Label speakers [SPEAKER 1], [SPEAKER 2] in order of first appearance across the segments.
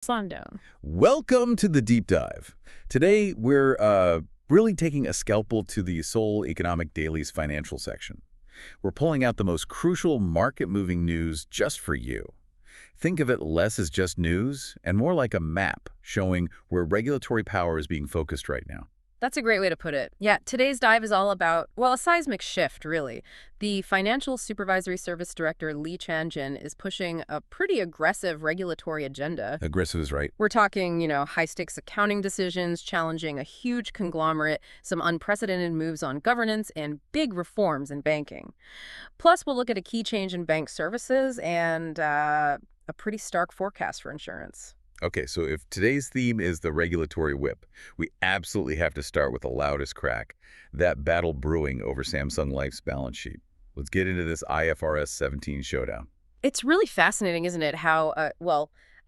[SPEAKER 1] Slam down.
[SPEAKER 2] Welcome to the deep dive. Today, we're really taking a scalpel to the Seoul Economic Daily's financial section. We're pulling out the most crucial market-moving news just for you. Think of it less as just news and more like a map showing where regulatory power is being focused right now.
[SPEAKER 1] That's a great way to put it. Yeah, today's dive is all about, well, a seismic shift, really. The Financial Supervisory Service Director, Lee Chan-jin, is pushing a pretty aggressive regulatory agenda.
[SPEAKER 2] Aggressive is right.
[SPEAKER 1] We're talking, high-stakes accounting decisions, challenging a huge conglomerate, some unprecedented moves on governance, and big reforms in banking. Plus, we'll look at a key change in bank services and a pretty stark forecast for insurance.
[SPEAKER 2] Okay, so if today's theme is the regulatory whip, we absolutely have to start with the loudest crack, that battle brewing over Samsung Life's balance sheet. Let's get into this IFRS 17 showdown.
[SPEAKER 1] It's really fascinating, isn't it, how,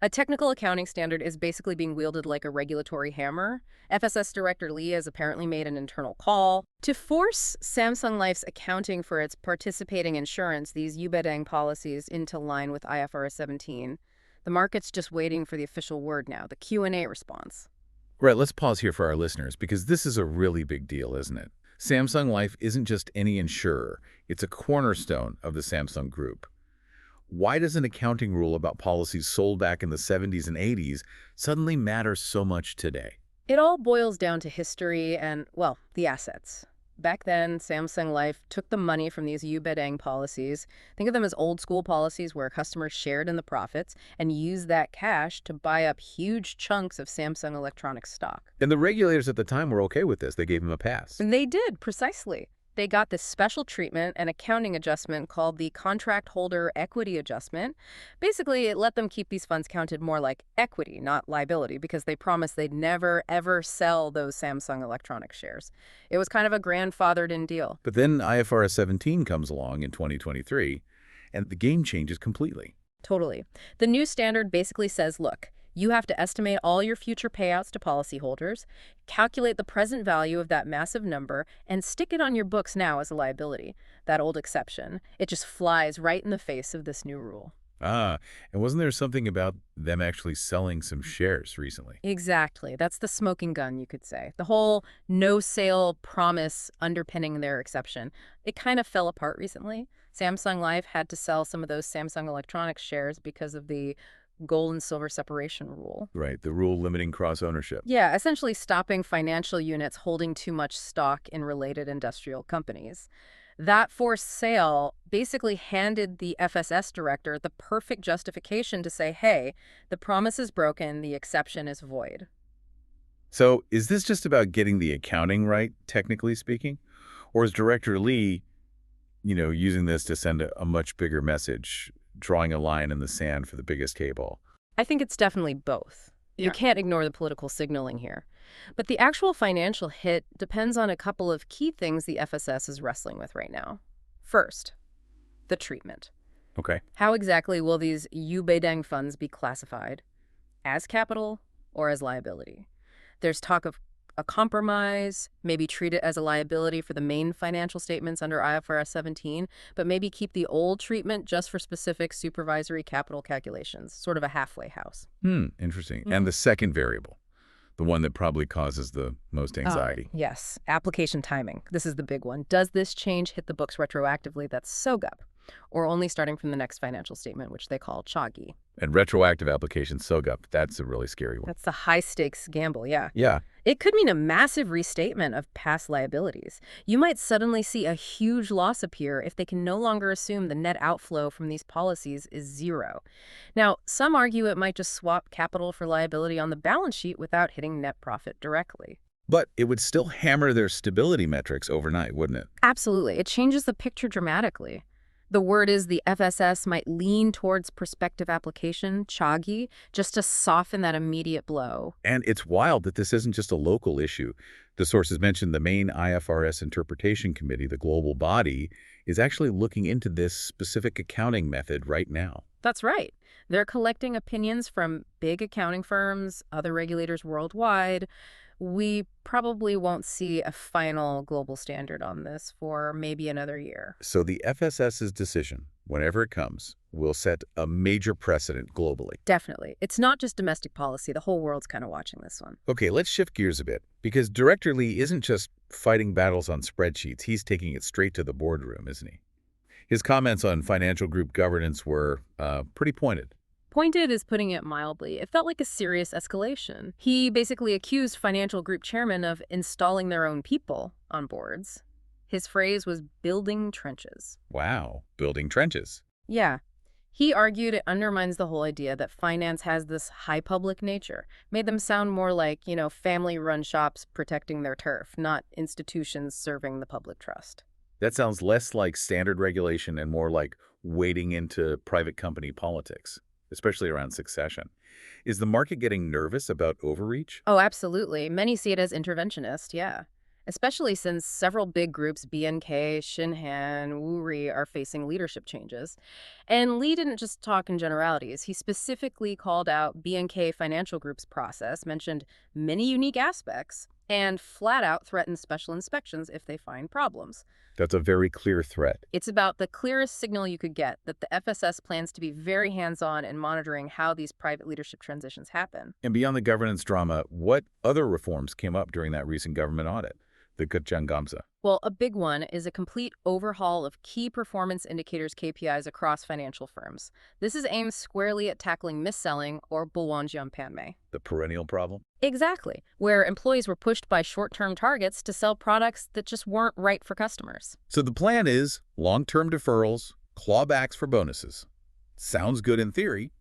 [SPEAKER 1] a technical accounting standard is basically being wielded like a regulatory hammer. FSS Director Lee has apparently made an internal call to force Samsung Life's accounting for its participating insurance, these Ubedang policies, into line with IFRS 17. The market's just waiting for the official word now, the Q&A response.
[SPEAKER 2] Right, let's pause here for our listeners because this is a really big deal, isn't it? Samsung Life isn't just any insurer. It's a cornerstone of the Samsung Group. Why does an accounting rule about policies sold back in the 70s and 80s suddenly matter so much today?
[SPEAKER 1] It all boils down to history and, well, the assets. Back then, Samsung Life took the money from these Ubedang policies. Think of them as old-school policies where customers shared in the profits and used that cash to buy up huge chunks of Samsung Electronics stock.
[SPEAKER 2] And the regulators at the time were okay with this. They gave him a pass.
[SPEAKER 1] And they did, precisely. They got this special treatment and accounting adjustment called the contract holder equity adjustment. Basically, it let them keep these funds counted more like equity, not liability, because they promised they'd never, ever sell those Samsung Electronics shares. It was kind of a grandfathered-in deal.
[SPEAKER 2] But then IFRS 17 comes along in 2023, and the game changes completely.
[SPEAKER 1] Totally. The new standard basically says, look, you have to estimate all your future payouts to policyholders, calculate the present value of that massive number, and stick it on your books now as a liability. That old exception. It just flies right in the face of this new rule.
[SPEAKER 2] Ah, and wasn't there something about them actually selling some shares recently?
[SPEAKER 1] Exactly. That's the smoking gun, you could say. The whole no-sale promise underpinning their exception. It kind of fell apart recently. Samsung Life had to sell some of those Samsung Electronics shares because of the gold and silver separation rule.
[SPEAKER 2] Right, the rule limiting cross-ownership.
[SPEAKER 1] Yeah, essentially stopping financial units holding too much stock in related industrial companies. That forced sale basically handed the FSS director the perfect justification to say, hey, the promise is broken, the exception is void.
[SPEAKER 2] So is this just about getting the accounting right, technically speaking? Or is Director Lee, using this to send a much bigger message, drawing a line in the sand for the biggest cable?
[SPEAKER 1] I think it's definitely both.
[SPEAKER 2] Yeah.
[SPEAKER 1] You can't ignore the political signaling here. But the actual financial hit depends on a couple of key things the FSS is wrestling with right now. First, the treatment.
[SPEAKER 2] Okay.
[SPEAKER 1] How exactly will these Ubedang funds be classified? As capital or as liability? There's talk of a compromise, maybe treat it as a liability for the main financial statements under IFRS 17, but maybe keep the old treatment just for specific supervisory capital calculations, sort of a halfway house.
[SPEAKER 2] Interesting. And the second variable, the one that probably causes the most anxiety.
[SPEAKER 1] Yes, application timing. This is the big one. Does this change hit the books retroactively? That's SOGUP, or only starting from the next financial statement, which they call CHAGI.
[SPEAKER 2] And retroactive application SOGUP, that's a really scary one.
[SPEAKER 1] That's the high-stakes gamble, yeah.
[SPEAKER 2] Yeah.
[SPEAKER 1] It could mean a massive restatement of past liabilities. You might suddenly see a huge loss appear if they can no longer assume the net outflow from these policies is zero. Now, some argue it might just swap capital for liability on the balance sheet without hitting net profit directly.
[SPEAKER 2] But it would still hammer their stability metrics overnight, wouldn't it?
[SPEAKER 1] Absolutely. It changes the picture dramatically. The word is the FSS might lean towards prospective application, CHAGI, just to soften that immediate blow.
[SPEAKER 2] And it's wild that this isn't just a local issue. The sources mentioned the main IFRS Interpretation Committee, the global body, is actually looking into this specific accounting method right now.
[SPEAKER 1] That's right. They're collecting opinions from big accounting firms, other regulators worldwide. We probably won't see a final global standard on this for maybe another year.
[SPEAKER 2] So the FSS's decision, whenever it comes, will set a major precedent globally.
[SPEAKER 1] Definitely. It's not just domestic policy. The whole world's kind of watching this one.
[SPEAKER 2] Okay, let's shift gears a bit, because Director Lee isn't just fighting battles on spreadsheets. He's taking it straight to the boardroom, isn't he? His comments on financial group governance were pretty pointed.
[SPEAKER 1] Pointed is putting it mildly. It felt like a serious escalation. He basically accused financial group chairmen of installing their own people on boards. His phrase was building trenches.
[SPEAKER 2] Wow, building trenches.
[SPEAKER 1] Yeah. He argued it undermines the whole idea that finance has this high public nature, made them sound more like, family-run shops protecting their turf, not institutions serving the public trust.
[SPEAKER 2] That sounds less like standard regulation and more like wading into private company politics, especially around succession. Is the market getting nervous about overreach?
[SPEAKER 1] Oh, absolutely. Many see it as interventionist, yeah. Especially since several big groups, BNK, Shinhan, Wuri, are facing leadership changes. And Lee didn't just talk in generalities. He specifically called out BNK Financial Group's process, mentioned many unique aspects, and flat out threatened special inspections if they find problems.
[SPEAKER 2] That's a very clear threat.
[SPEAKER 1] It's about the clearest signal you could get that the FSS plans to be very hands-on in monitoring how these private leadership transitions happen.
[SPEAKER 2] And beyond the governance drama, what other reforms came up during that recent government audit, the Kutjangamsa?
[SPEAKER 1] Well, a big one is a complete overhaul of key performance indicators KPIs across financial firms. This is aimed squarely at tackling mis-selling, or bulwanjianpanme.
[SPEAKER 2] The perennial problem?
[SPEAKER 1] Exactly, where employees were pushed by short-term targets to sell products that just weren't right for customers.
[SPEAKER 2] So the plan is long-term deferrals, clawbacks for bonuses. Sounds good in theory,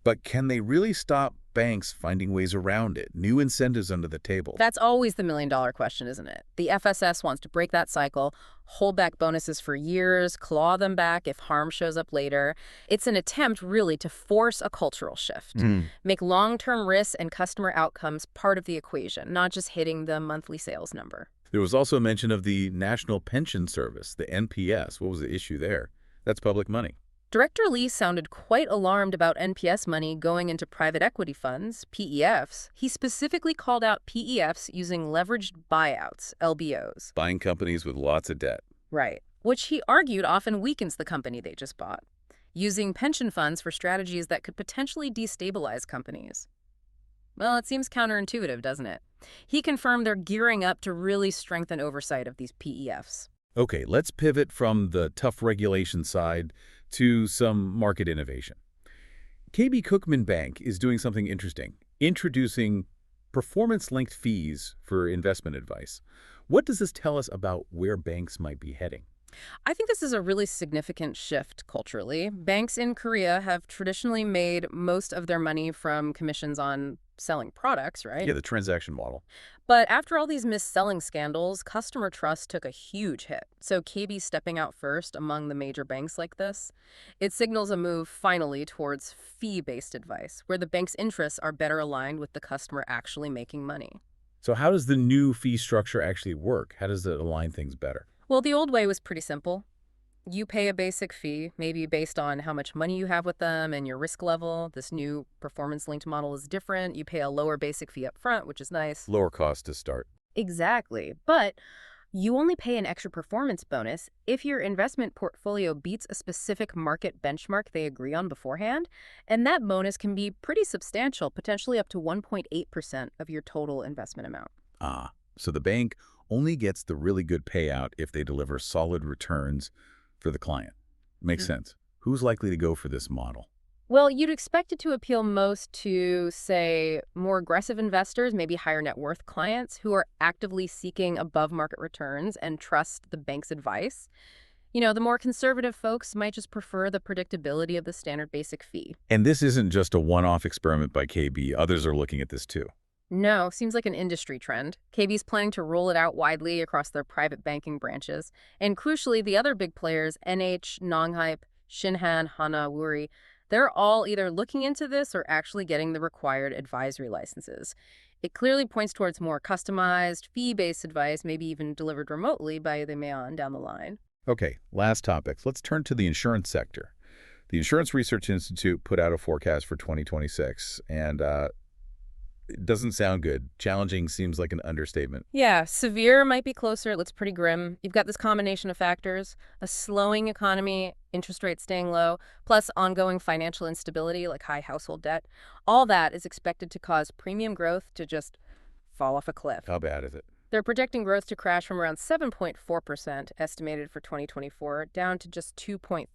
[SPEAKER 2] but can they really stop banks finding ways around it, new incentives under the table?
[SPEAKER 1] That's always the million-dollar question, isn't it? The FSS wants to break that cycle, hold back bonuses for years, claw them back if harm shows up later. It's an attempt, really, to force a cultural shift, make long-term risks and customer outcomes part of the equation, not just hitting the monthly sales number.
[SPEAKER 2] There was also mention of the National Pension Service, the NPS. What was the issue there? That's public money.
[SPEAKER 1] Director Lee sounded quite alarmed about NPS money going into private equity funds, PEFs. He specifically called out PEFs using leveraged buyouts, LBOs.
[SPEAKER 2] Buying companies with lots of debt.
[SPEAKER 1] Right. Which he argued often weakens the company they just bought, using pension funds for strategies that could potentially destabilize companies. Well, it seems counterintuitive, doesn't it? He confirmed they're gearing up to really strengthen oversight of these PEFs.
[SPEAKER 2] Okay, let's pivot from the tough regulation side to some market innovation. KB Cookman Bank is doing something interesting, introducing performance-linked fees for investment advice. What does this tell us about where banks might be heading?
[SPEAKER 1] I think this is a really significant shift culturally. Banks in Korea have traditionally made most of their money from commissions on selling products, right?
[SPEAKER 2] Yeah, the transaction model.
[SPEAKER 1] But after all these mis-selling scandals, customer trust took a huge hit. So KB stepping out first among the major banks like this, it signals a move finally towards fee-based advice, where the bank's interests are better aligned with the customer actually making money.
[SPEAKER 2] So how does the new fee structure actually work? How does it align things better?
[SPEAKER 1] Well, the old way was pretty simple. You pay a basic fee, maybe based on how much money you have with them and your risk level. This new performance-linked model is different. You pay a lower basic fee up front, which is nice.
[SPEAKER 2] Lower cost to start.
[SPEAKER 1] Exactly. But you only pay an extra performance bonus if your investment portfolio beats a specific market benchmark they agree on beforehand. And that bonus can be pretty substantial, potentially up to 1.8% of your total investment amount.
[SPEAKER 2] Ah, so the bank only gets the really good payout if they deliver solid returns for the client. Makes sense. Who's likely to go for this model?
[SPEAKER 1] Well, you'd expect it to appeal most to, say, more aggressive investors, maybe higher net worth clients who are actively seeking above-market returns and trust the bank's advice. The more conservative folks might just prefer the predictability of the standard basic fee.
[SPEAKER 2] And this isn't just a one-off experiment by KB. Others are looking at this too.
[SPEAKER 1] No, seems like an industry trend. KB's planning to roll it out widely across their private banking branches. And crucially, the other big players, NH, Nonghype, Shinhan, Hana, Wuri, they're all either looking into this or actually getting the required advisory licenses. It clearly points towards more customized, fee-based advice, maybe even delivered remotely by the Mayon down the line.
[SPEAKER 2] Okay, last topics. Let's turn to the insurance sector. The Insurance Research Institute put out a forecast for 2026, and It doesn't sound good. Challenging seems like an understatement.
[SPEAKER 1] Yeah, severe might be closer. It looks pretty grim. You've got this combination of factors, a slowing economy, interest rates staying low, plus ongoing financial instability like high household debt. All that is expected to cause premium growth to just fall off a cliff.
[SPEAKER 2] How bad is it?
[SPEAKER 1] They're projecting growth to crash from around 7.4% estimated for 2024 down to just 2.3%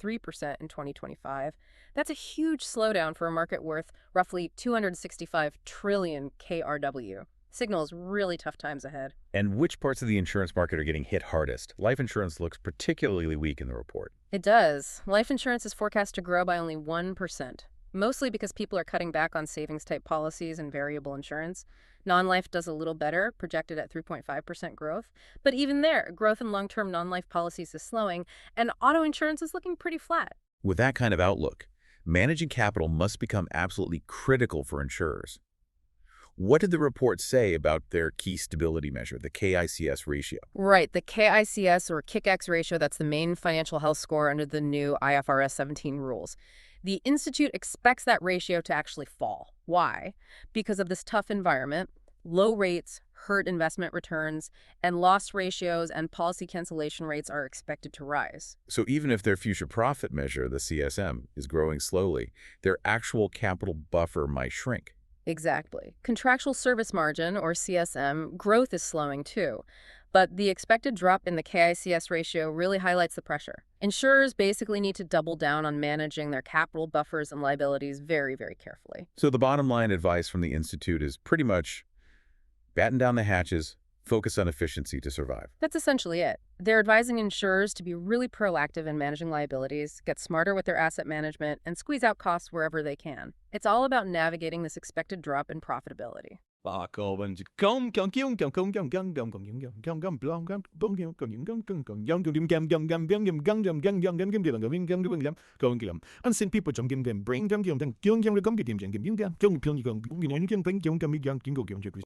[SPEAKER 1] in 2025. That's a huge slowdown for a market worth roughly 265 trillion KRW. Signals really tough times ahead.
[SPEAKER 2] And which parts of the insurance market are getting hit hardest? Life insurance looks particularly weak in the report.
[SPEAKER 1] It does. Life insurance is forecast to grow by only 1%, mostly because people are cutting back on savings-type policies and variable insurance. Non-life does a little better, projected at 3.5% growth. But even there, growth in long-term non-life policies is slowing, and auto insurance is looking pretty flat.
[SPEAKER 2] With that kind of outlook, managing capital must become absolutely critical for insurers. What did the report say about their key stability measure, the KICS ratio?
[SPEAKER 1] Right, the KICS or KICX ratio, that's the main financial health score under the new IFRS 17 rules. The Institute expects that ratio to actually fall. Why? Because of this tough environment, low rates hurt investment returns, and loss ratios and policy cancellation rates are expected to rise.
[SPEAKER 2] So even if their future profit measure, the CSM, is growing slowly, their actual capital buffer might shrink.
[SPEAKER 1] Exactly. Contractual service margin, or CSM, growth is slowing too. But the expected drop in the KICS ratio really highlights the pressure. Insurers basically need to double down on managing their capital buffers and liabilities very, very carefully.
[SPEAKER 2] So the bottom line advice from the Institute is pretty much batten down the hatches, focus on efficiency to survive.
[SPEAKER 1] That's essentially it. They're advising insurers to be really proactive in managing liabilities, get smarter with their asset management, and squeeze out costs wherever they can. It's all about navigating this expected drop in profitability.
[SPEAKER 3] Unseen people